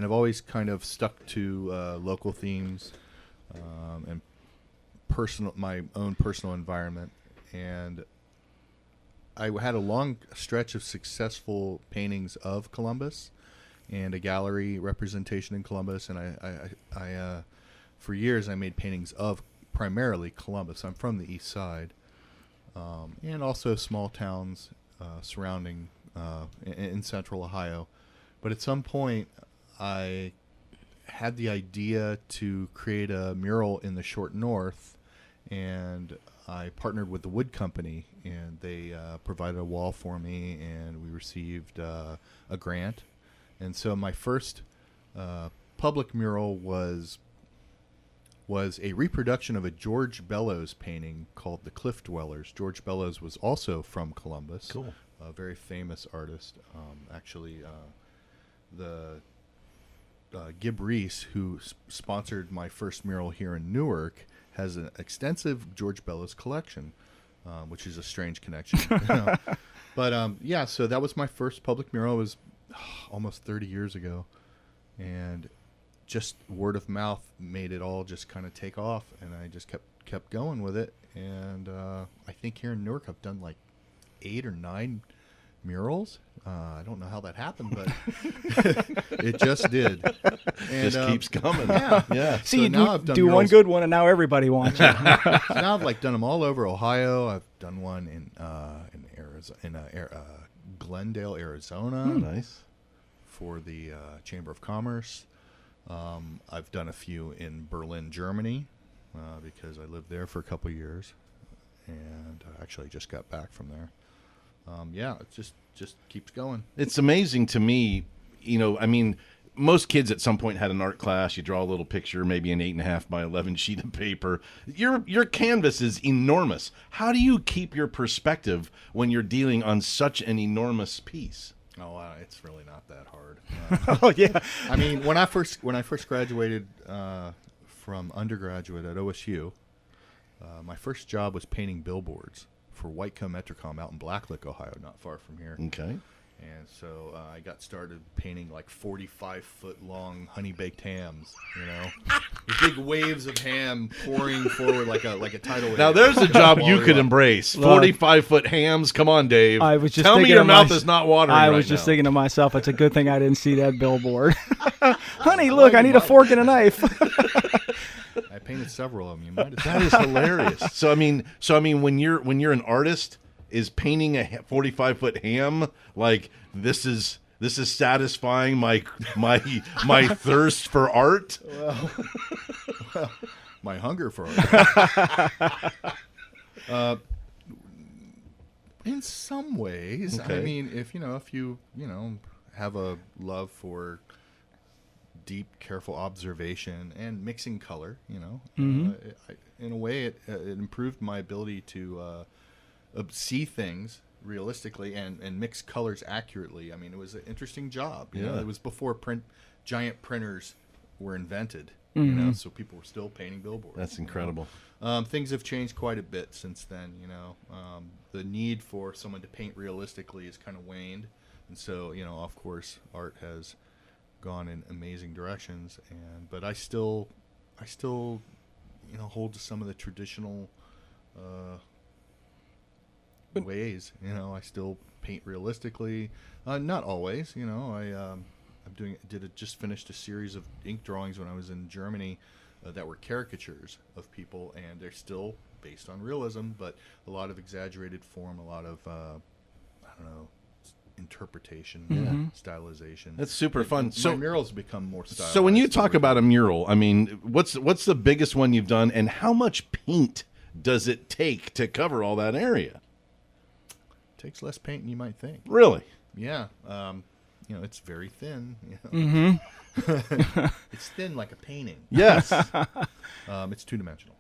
and I've always kind of stuck to local themes and my own personal environment. And I had a long stretch of successful paintings of Columbus and a gallery representation in Columbus. And I for years, I made paintings of primarily Columbus. I'm from the east side, and also small towns surrounding in central Ohio. But at some point, I had the idea to create a mural in the short north, and I partnered with the wood company, and they provided a wall for me, and we received a grant. And so my first public mural was a reproduction of a George Bellows painting called The Cliff Dwellers. George Bellows was also from Columbus. Cool. A very famous artist. Gib Reese, who sponsored my first mural here in Newark, has an extensive George Bellows collection, which is a strange connection. But so that was my first public mural. It was almost 30 years ago. And just word of mouth made it all just kind of take off, and I just kept going with it. And I think here in Newark I've done like 8 or 9 murals. I don't know how that happened, but it just did. And, just keeps coming. Yeah. See, so you do one good one, and now everybody wants you. So now I've done them all over Ohio. I've done one in Arizona, Glendale, Arizona. Oh, nice. For the Chamber of Commerce. I've done a few in Berlin, Germany, because I lived there for a couple of years, and I actually just got back from there. It just keeps going. It's amazing to me, I mean, most kids at some point had an art class. You draw a little picture, maybe an 8.5 by 11 sheet of paper. Your canvas is enormous. How do you keep your perspective when you're dealing on such an enormous piece? Oh, it's really not that hard. Oh yeah. I mean, when I first graduated from undergraduate at OSU, my first job was painting billboards for Whiteco Metrocom out in Blacklick, Ohio, not far from here. Okay. And so I got started painting like 45-foot-long honey-baked hams, with big waves of ham pouring forward like a tidal wave. Now there's a job you could embrace. 45-foot hams. Come on, Dave. I was just Tell me thinking your of mouth is not watering I right was just now. thinking to myself, it's a good thing I didn't see that billboard. Honey, look, I need a fork and a knife. I painted several of them. You might have. That is hilarious. So I mean, when you're an artist, is painting a 45-foot ham like this is satisfying my thirst for art? Well, my hunger for art. In some ways, Okay. I mean, if you have a love for deep, careful observation and mixing color, in a way, it improved my ability to see things realistically and mix colors accurately. I mean, it was an interesting job. It was before giant printers were invented. So people were still painting billboards. That's incredible. Things have changed quite a bit since then. The need for someone to paint realistically has kind of waned, and so of course, art has gone in amazing directions. But I still hold to some of the traditional ways. I still paint realistically. Not always. Just finished a series of ink drawings when I was in Germany that were caricatures of people, and they're still based on realism, but a lot of exaggerated form, a lot of interpretation, stylization. That's super fun. My murals become more stylized. So when you talk about a mural, I mean, what's the biggest one you've done, and how much paint does it take to cover all that area? It takes less paint than you might think. Really? Yeah. It's very thin. It's thin like a painting. Yes. It's two-dimensional.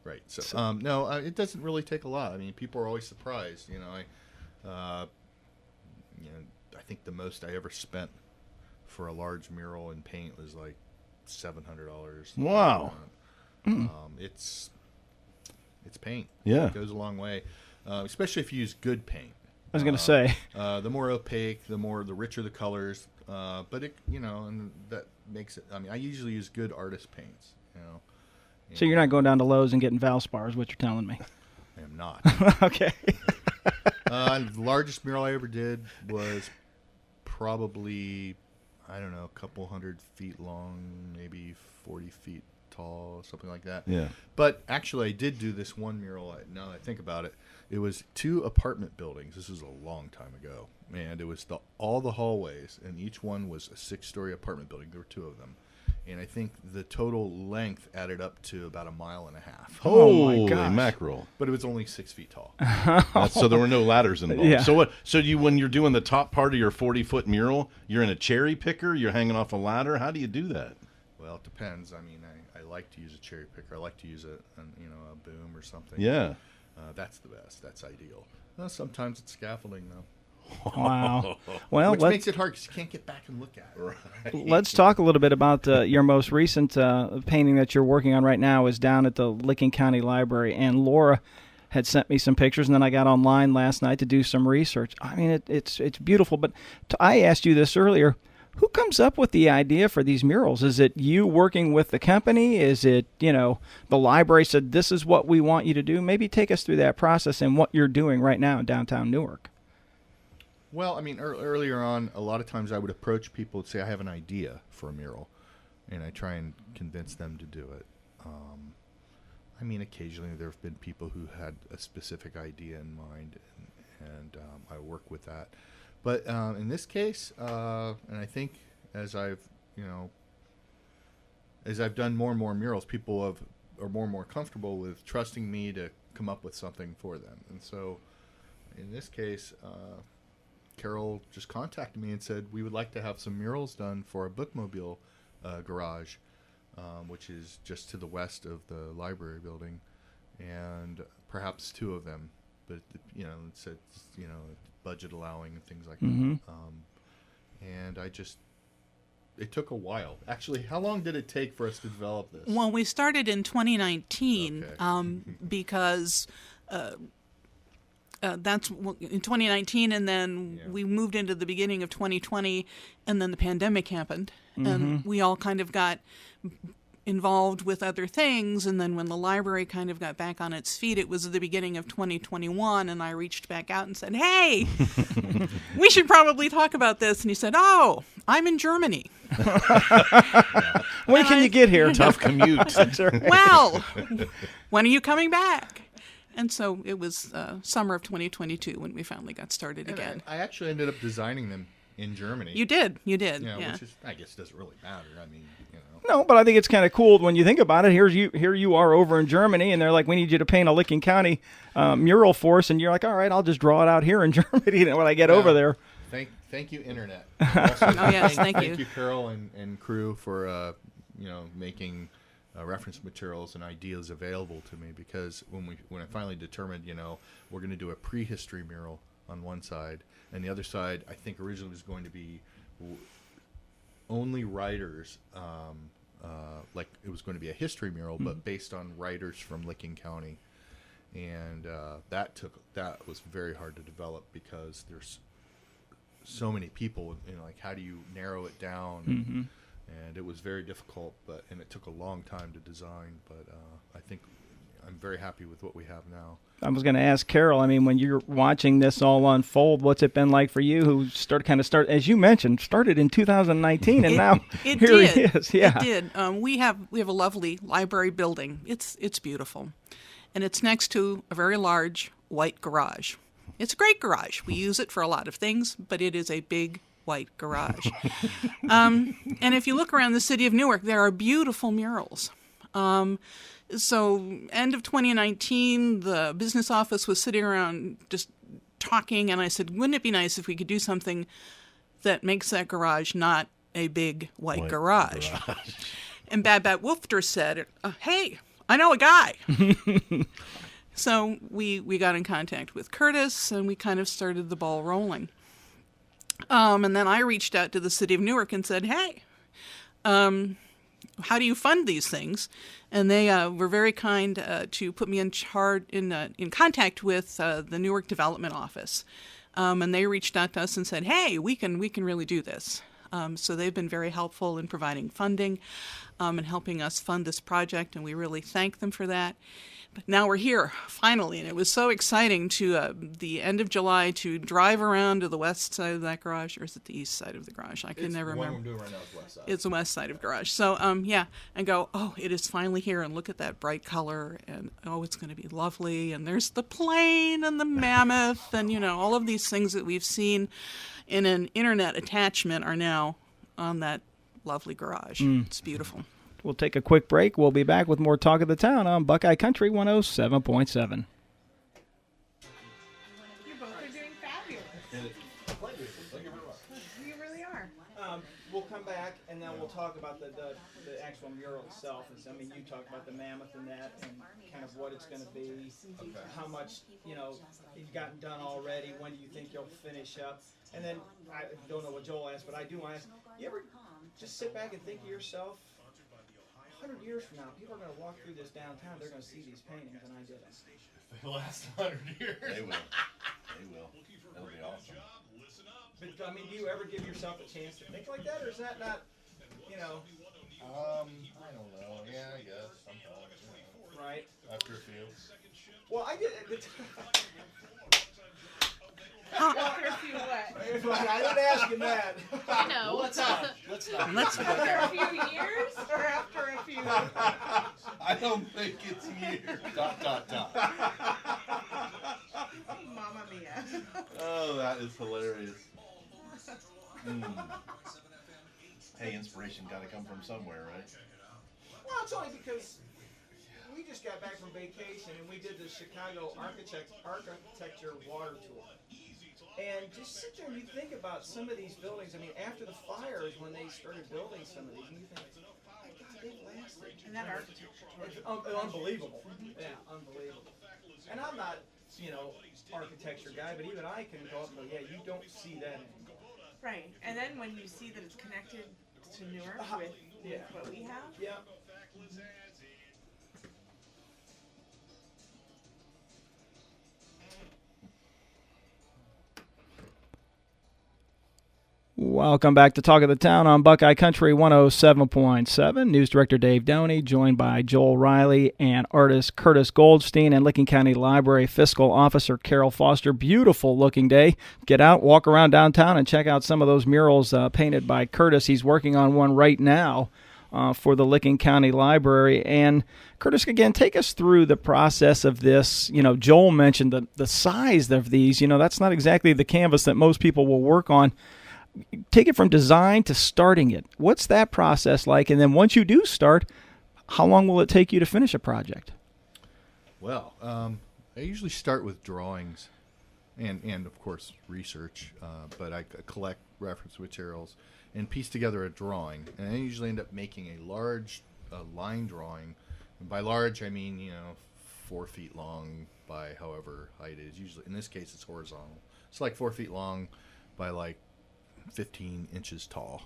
Right. So no, it doesn't really take a lot. I mean, people are always surprised. I think the most I ever spent for a large mural in paint was like $700. Wow. It's paint. Yeah. It goes a long way, especially if you use good paint. I was going to say. The more opaque, the richer the colors, But it, you know, and that makes it. I mean, I usually use good artist paints. You know. So you're not going down to Lowe's and getting Valspar, is what you're telling me. I am not. Okay. The largest mural I ever did was probably, I don't know, a couple 100 feet long, maybe 40 feet tall, something like that. Yeah. But actually, I did do this one mural. Now that I think about it, it was 2 apartment buildings. This was a long time ago, and it was all the hallways, and each one was a 6-story apartment building. There were 2 of them, and I think the total length added up to about 1.5 miles. Oh, my Holy gosh. mackerel! But it was only 6 feet tall. So there were no ladders involved. Yeah. So what? So when you're doing the top part of your 40-foot mural, you're in a cherry picker. You're hanging off a ladder. How do you do that? Well, it depends. I mean, I like to use a cherry picker. I like to use a boom or something. Yeah. That's the best. That's ideal. Sometimes it's scaffolding, though. Wow. Well, Which makes it hard because you can't get back and look at it. Right. let's talk a little bit about your most recent painting that you're working on right now is down at the Licking County Library. And Laura had sent me some pictures, and then I got online last night to do some research. I mean, it's beautiful. But I asked you this earlier. Who comes up with the idea for these murals? Is it you working with the company? Is it, the library said, this is what we want you to do? Maybe take us through that process and what you're doing right now in downtown Newark. Well, I mean, earlier on, a lot of times I would approach people and say, I have an idea for a mural, and I try and convince them to do it. I mean, occasionally there have been people who had a specific idea in mind, and I work with that. But in this case, and I think as I've done more and more murals, people are more and more comfortable with trusting me to come up with something for them. And so, in this case, Carol just contacted me and said we would like to have some murals done for a bookmobile garage, which is just to the west of the library building, and perhaps 2 of them. But it said budget allowing and things like Mm-hmm. that. And it took a while. Actually, how long did it take for us to develop this? Well, we started in 2019 Okay. because that's in 2019, and then we moved into the beginning of 2020, and then the pandemic happened, and we all kind of got involved with other things, and then when the library kind of got back on its feet, it was the beginning of 2021, and I reached back out and said, hey, we should probably talk about this. And he said, oh, I'm in Germany. When can you get here? Tough commute. Well, when are you coming back? And so it was summer of 2022 when we finally got started And again. I actually ended up designing them in Germany. You did. Which is, I guess, doesn't really matter. I mean, No, but I think it's kind of cool when you think about it. Here you are over in Germany, and they're like, we need you to paint a Licking County mural for us, and you're like, all right, I'll just draw it out here in Germany when I get over there. Thank you, Internet. Also, yes, thank you. Thank you, Carol and crew, for making reference materials and ideas available to me, because when I finally determined, we're going to do a prehistory mural on one side, and the other side, I think originally was going to be only writers, like it was going to be a history mural, but based on writers from Licking County, and that was very hard to develop because there's so many people. Like, how do you narrow it down? And it was very difficult, and it took a long time to design. But I think I'm very happy with what we have now. I was going to ask Carol, I mean, when you're watching this all unfold, what's it been like for you, who as you mentioned, started in 2019, and now it here did. he is. Yeah. It did. We have a lovely library building. It's beautiful, and it's next to a very large white garage. It's a great garage. We use it for a lot of things, but it is a big white garage. And if you look around the city of Newark, there are beautiful murals. So end of 2019, the business office was sitting around just talking, and I said, wouldn't it be nice if we could do something that makes that garage not a big white garage? And Bad Bat Wolfter said, hey, I know a guy. So we got in contact with Curtis, and we kind of started the ball rolling. And then I reached out to the city of Newark and said, hey, how do you fund these things? And they were very kind to put me in contact with the Newark Development Office. And they reached out to us and said, hey, we can really do this. So they've been very helpful in providing funding and helping us fund this project, and we really thank them for that. But now we're here, finally, and it was so exciting to the end of July to drive around to the west side of that garage, or is it the east side of the garage? I can never remember. One I'm doing right now is west side. It's the west side of garage. So, yeah, and go, oh, it is finally here, and look at that bright color, and oh, it's going to be lovely, and there's the plane and the mammoth, and, you know, all of these things that we've seen in an internet attachment are now on that lovely garage. It's beautiful. We'll take a quick break. We'll be back with more Talk of the Town on Buckeye Country 107.7. You both are doing fabulous. You really are. We'll come back and then we'll talk about the actual mural itself. I mean, you talked about the mammoth and that, and kind of what it's going to be, how much you've gotten done already. When do you think you'll finish up? And then I don't know what Joel asked, but I do want to ask: you ever just sit back and think to yourself, 100 years from now, people are going to walk through this downtown, they're going to see these paintings, and I did them. The last 100 years. They will. They will. That'll be awesome. But, I mean, do you ever give yourself a chance to think like that, or is that not, I don't know. Yeah, I guess. Sometimes. right? After a few. Well, I did. After a few what? I didn't ask him that. I know. Let's not. After a few years or after a few? I don't think it's years. ... Mamma mia. Oh, that is hilarious. Hey, inspiration got to come from somewhere, right? Well, it's only because we just got back from vacation and we did the Chicago architecture water tour. And just sit there and you think about some of these buildings. I mean, after the fires, when they started building some of these, and you think, oh my God, they've lasted. And that architecture. It's unbelievable. Yeah, unbelievable. And I'm not, architecture guy, but even I can go up and go, yeah, you don't see that anymore. Right. And then when you see that it's connected to Newark with what we have. Yeah. Welcome back to Talk of the Town on Buckeye Country 107.7. News Director Dave Downey, joined by Joel Riley and artist Curtis Goldstein and Licking County Library Fiscal Officer Carol Foster. Beautiful looking day. Get out, walk around downtown, and check out some of those murals painted by Curtis. He's working on one right now for the Licking County Library. And Curtis, again, take us through the process of this. Joel mentioned the size of these. That's not exactly the canvas that most people will work on. Take it from design to starting it. What's that process like? And then once you do start, how long will it take you to finish a project? Well, I usually start with drawings and of course, research. But I collect reference materials and piece together a drawing. And I usually end up making a large line drawing. And by large, I mean, 4 feet long by however height it is. Usually, in this case, it's horizontal. It's like 4 feet long by like 15 inches tall.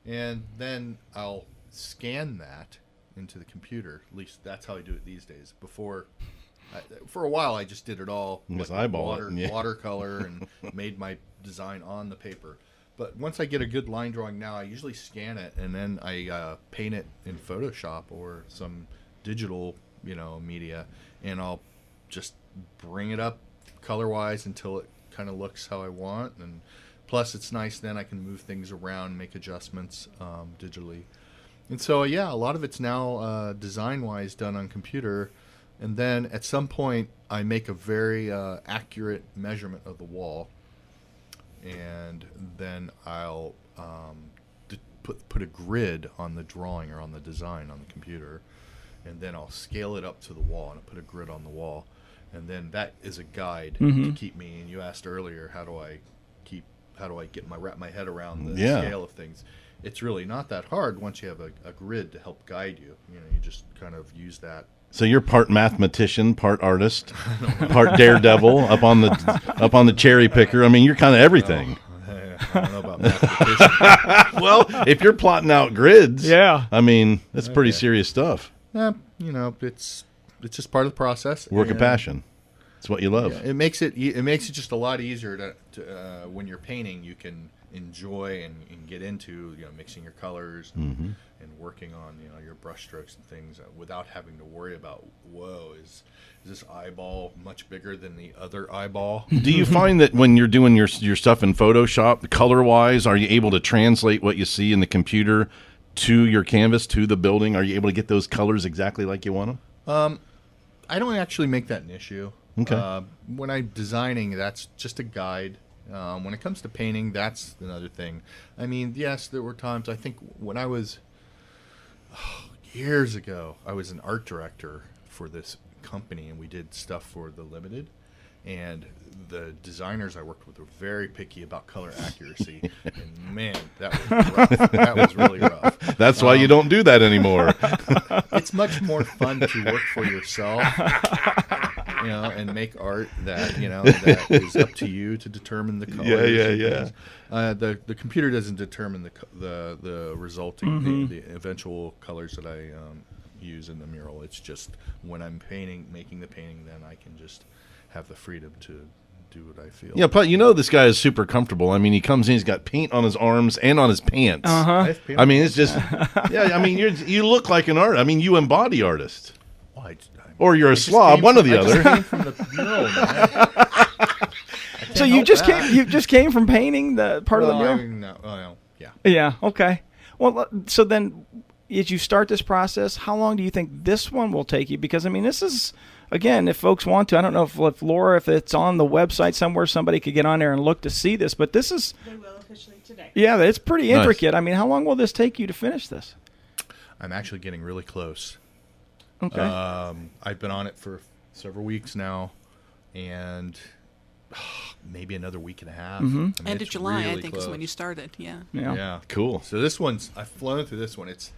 And then I'll scan that into the computer. At least that's how I do it these days. For a while, I just did it all Just eyeball it, watercolor and made my design on the paper. But once I get a good line drawing now, I usually scan it and then I paint it in Photoshop or some digital, media, and I'll just bring it up color-wise until it kind of looks how I want. And plus, it's nice then I can move things around, make adjustments digitally. And so, a lot of it's now design-wise done on computer. And then at some point, I make a very accurate measurement of the wall. And then I'll put a grid on the drawing or on the design on the computer. And then I'll scale it up to the wall and I'll put a grid on the wall. And then that is a guide to keep me. And you asked earlier, how do I wrap my head around the scale of things? It's really not that hard once you have a grid to help guide you. You just kind of use that. So you're part mathematician, part artist, part daredevil, up on the cherry picker. I mean, you're kind of everything. I don't know about mathematician. Well, if you're plotting out grids, I mean, that's pretty serious stuff. It's just part of the process. Work of passion. It's what you love. Yeah, it makes it just a lot easier to when you're painting. You can enjoy and get into, mixing your colors and working on, your brush strokes and things without having to worry about, whoa, is this eyeball much bigger than the other eyeball? Do you find that when you're doing your stuff in Photoshop, color-wise, are you able to translate what you see in the computer to your canvas, to the building? Are you able to get those colors exactly like you want them? I don't actually make that an issue. Okay. When I'm designing, that's just a guide. When it comes to painting, that's another thing. I mean, yes, there were times, I think when I was, years ago, I was an art director for this company, and we did stuff for the Limited. And the designers I worked with were very picky about color accuracy. And man, that was rough. That was really rough. That's why you don't do that anymore. It's much more fun to work for yourself, and make art that, that is up to you to determine the colors. Yeah. The computer doesn't determine the resulting, the eventual colors that I use in the mural. It's just when I'm making the painting, then I can just have the freedom to do what I feel. Yeah, but this guy is super comfortable. I mean, he comes in, he's got paint on his arms and on his pants. I mean, it's just, I mean, you look like an artist. I mean, you embody artist. Well, Or you're a slob, one or the other. I just came from the mural, man. So you just came from painting the part of the mural? No, yeah. Yeah. Okay. Well, so then, as you start this process, how long do you think this one will take you? Because I mean, this is, again, if folks want to, I don't know if Laura, if it's on the website somewhere, somebody could get on there and look to see this. But this is, They will officially today. yeah, it's pretty Nice. intricate. I mean, how long will this take you to finish this? I'm actually getting really close. Okay. I've been on it for several weeks now, and maybe another week and a half. I mean, End of it's July, I really think, close. is when you started. Yeah. Yeah. Cool. So this one's, I've flown through this one. It's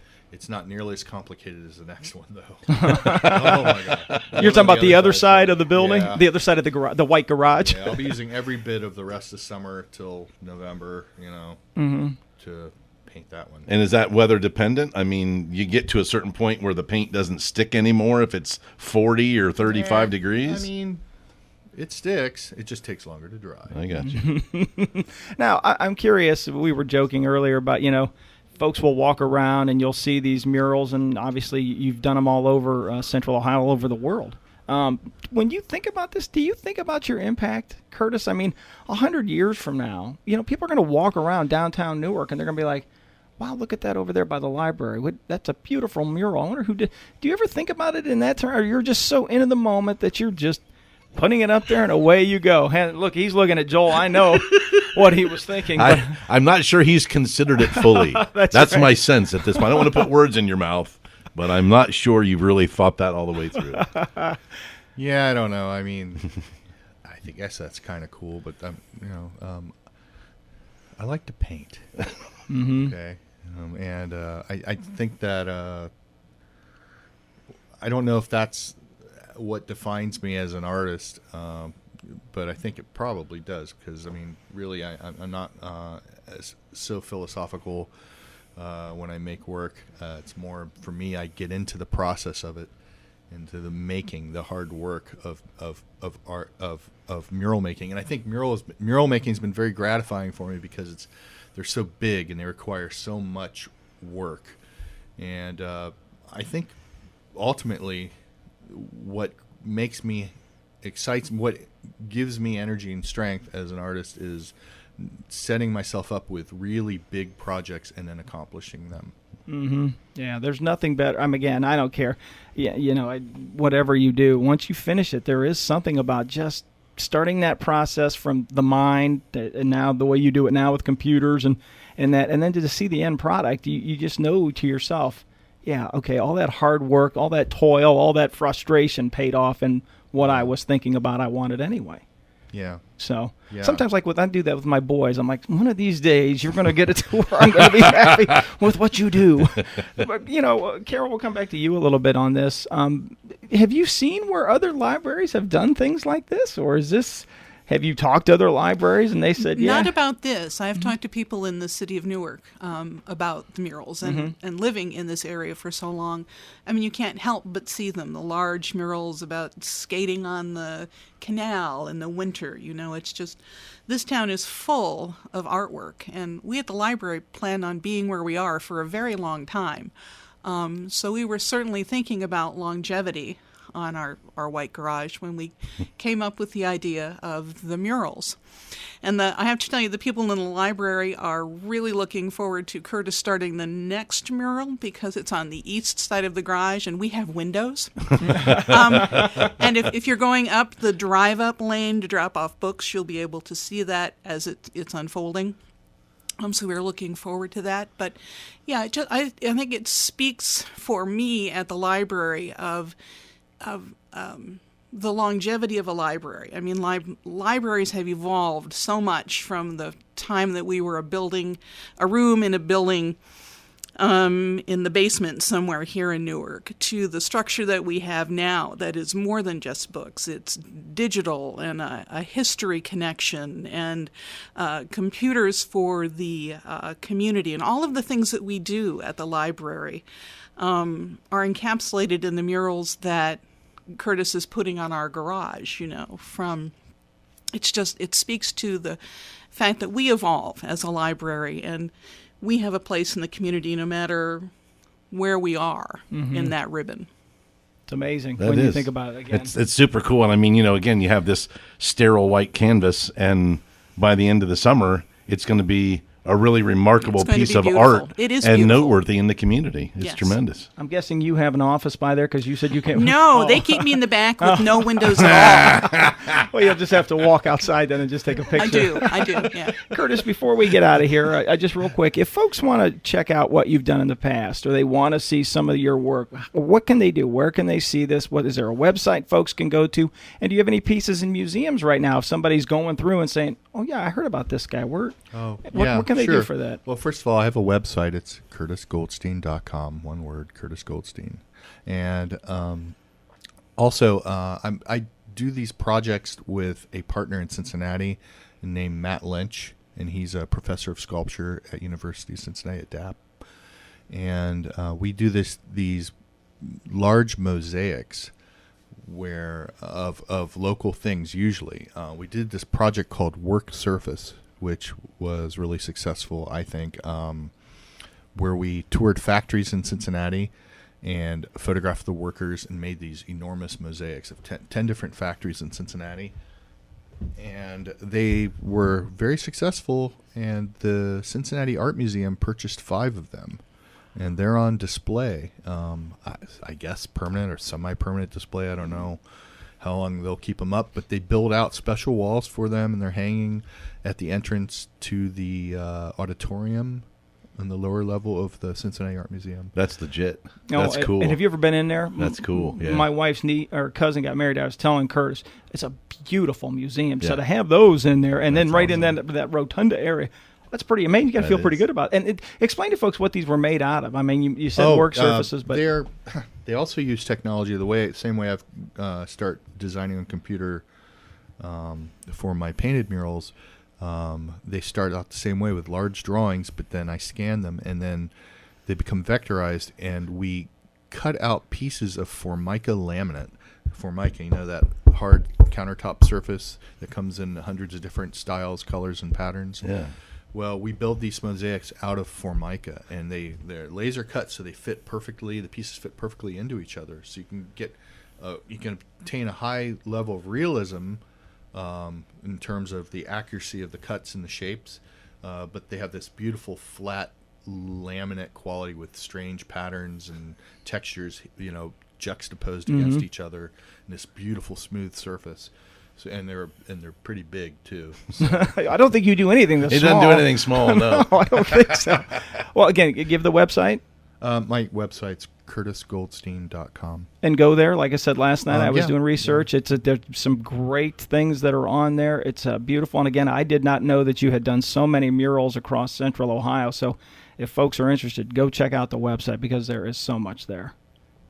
not nearly as complicated as the next one, though. Oh my God! You're talking about the other side of the building, Yeah. the other side of the garage, the white garage. Yeah, I'll be using every bit of the rest of summer till November, to paint that one. And is that weather dependent? I mean, you get to a certain point where the paint doesn't stick anymore if it's 40 or 35 degrees? I mean, it sticks. It just takes longer to dry. I got you. Now, I'm curious. We were joking earlier about, folks will walk around and you'll see these murals, and obviously you've done them all over Central Ohio, all over the world. When you think about this, do you think about your impact, Curtis? I mean, 100 years from now, people are going to walk around downtown Newark and they're going to be like, wow, look at that over there by the library. That's a beautiful mural. I wonder who did. Do you ever think about it in that term, or you're just so into the moment that you're just putting it up there and away you go? And look, he's looking at Joel. I know what he was thinking. But I'm not sure he's considered it fully. That's right. my sense at this point. I don't want to put words in your mouth, but I'm not sure you've really thought that all the way through. Yeah, I don't know. I mean, I guess that's kind of cool, but I like to paint. Okay, and I think that I don't know if that's what defines me as an artist, but I think it probably does, because I mean, really, I'm not so philosophical when I make work. It's more for me. I get into the process of it, into the making, the hard work of art, of mural making, and I think mural making has been very gratifying for me because they're so big and they require so much work, and I think ultimately what makes me excites, what gives me energy and strength as an artist is setting myself up with really big projects and then accomplishing them. Mm-hmm. Yeah, there's nothing better. Again, I don't care. Yeah, whatever you do, once you finish it, there is something about just starting that process from the mind, and now the way you do it now with computers and then to see the end product, you just know to yourself, yeah, okay, all that hard work, all that toil, all that frustration paid off in what I was thinking about I wanted anyway. Yeah. So Yeah. sometimes, like when I do that with my boys, I'm like, one of these days you're going to get it to where I'm going to be happy with what you do. But, Carol, we'll come back to you a little bit on this. Have you seen where other libraries have done things like this? Or is this, Have you talked to other libraries and they said, yeah? Not about this. I've talked to people in the city of Newark about the murals and living in this area for so long. I mean, you can't help but see them. The large murals about skating on the canal in the winter. It's just, this town is full of artwork. And we at the library plan on being where we are for a very long time. So we were certainly thinking about longevity on our white garage when we came up with the idea of the murals. And I have to tell you, the people in the library are really looking forward to Curtis starting the next mural because it's on the east side of the garage and we have windows. And if you're going up the drive-up lane to drop off books, you'll be able to see that as it's unfolding. So we're looking forward to that. But yeah, I think it speaks for me at the library of the longevity of a library. I mean, libraries have evolved so much from the time that we were a room in a building in the basement somewhere here in Newark, to the structure that we have now that is more than just books. It's digital and a history connection and computers for the community. And all of the things that we do at the library are encapsulated in the murals that Curtis is putting on our garage, it speaks to the fact that we evolve as a library and we have a place in the community no matter where we are in that ribbon. It's amazing That when you is. think about it again. It's super cool. And I mean, again, you have this sterile white canvas, and by the end of the summer, it's going to be a really remarkable It's going to piece be of beautiful. art It is and beautiful. noteworthy in the community. It's Yes. tremendous. I'm guessing you have an office by there because you said you can't. No, Oh. they keep me in the back with no windows at all. Well, you'll just have to walk outside then and just take a picture. I do, yeah. Curtis, before we get out of here, I just real quick, if folks want to check out what you've done in the past or they want to see some of your work, what can they do? Where can they see this? What is there a website folks can go to? And do you have any pieces in museums right now if somebody's going through and saying, oh, yeah, I heard about this guy. What can they do for that? Well, first of all, I have a website. It's curtisgoldstein.com. One word, Curtis Goldstein. And also, I do these projects with a partner in Cincinnati named Matt Lynch, and he's a professor of sculpture at University of Cincinnati at DAP. And we do these large mosaics of local things usually. We did this project called Work Surface, which was really successful, I think, where we toured factories in Cincinnati and photographed the workers and made these enormous mosaics of 10 different factories in Cincinnati. And they were very successful, and the Cincinnati Art Museum purchased 5 of them. And they're on display, I guess permanent or semi-permanent display. I don't know how long they'll keep them up, but they build out special walls for them, and they're hanging at the entrance to the auditorium on the lower level of the Cincinnati Art Museum. That's legit. Oh, That's cool. And have you ever been in there? That's cool. Yeah. My wife's cousin got married. I was telling Curtis, it's a beautiful museum. So Yeah. to have those in there, and then That's right in awesome. that rotunda area, that's pretty amazing. You got to That feel pretty is. good about it. And explain to folks what these were made out of. I mean, you said work surfaces, but they also use technology same way I've start designing on computer for my painted murals. They start out the same way with large drawings, but then I scan them and then they become vectorized, and we cut out pieces of Formica laminate. Formica, that hard countertop surface that comes in hundreds of different styles, colors, and patterns. Yeah. Well, we build these mosaics out of Formica, and they're laser cut, so they fit perfectly. The pieces fit perfectly into each other, so you can obtain a high level of realism in terms of the accuracy of the cuts and the shapes. But they have this beautiful flat laminate quality with strange patterns and textures, juxtaposed against each other in this beautiful smooth surface. So, and they're pretty big too. So. I don't think you do anything that's He small. doesn't do anything small, no. No, I don't think so. Well, again, give the website My website's curtisgoldstein.com. and go there. Like I said last night, I was Yeah. doing research. There's some great things that are on there. It's beautiful. And again, I did not know that you had done so many murals across Central Ohio. So if folks are interested, go check out the website because there is so much there.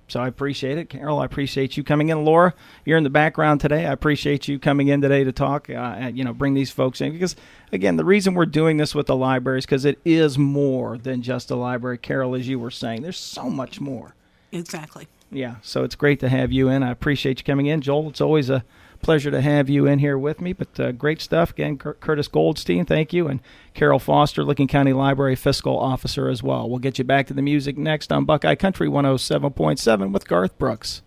So I appreciate it. Carol, I appreciate you coming in. Laura, you're in the background today. I appreciate you coming in today to talk, bring these folks in. Because, again, the reason we're doing this with the library is because it is more than just a library. Carol, as you were saying, there's so much more. Exactly. Yeah, so it's great to have you in. I appreciate you coming in. Joel, it's always a pleasure to have you in here with me, but great stuff. Again, Curtis Goldstein, thank you, and Carol Foster, Licking County Library Fiscal Officer as well. We'll get you back to the music next on Buckeye Country 107.7 with Garth Brooks.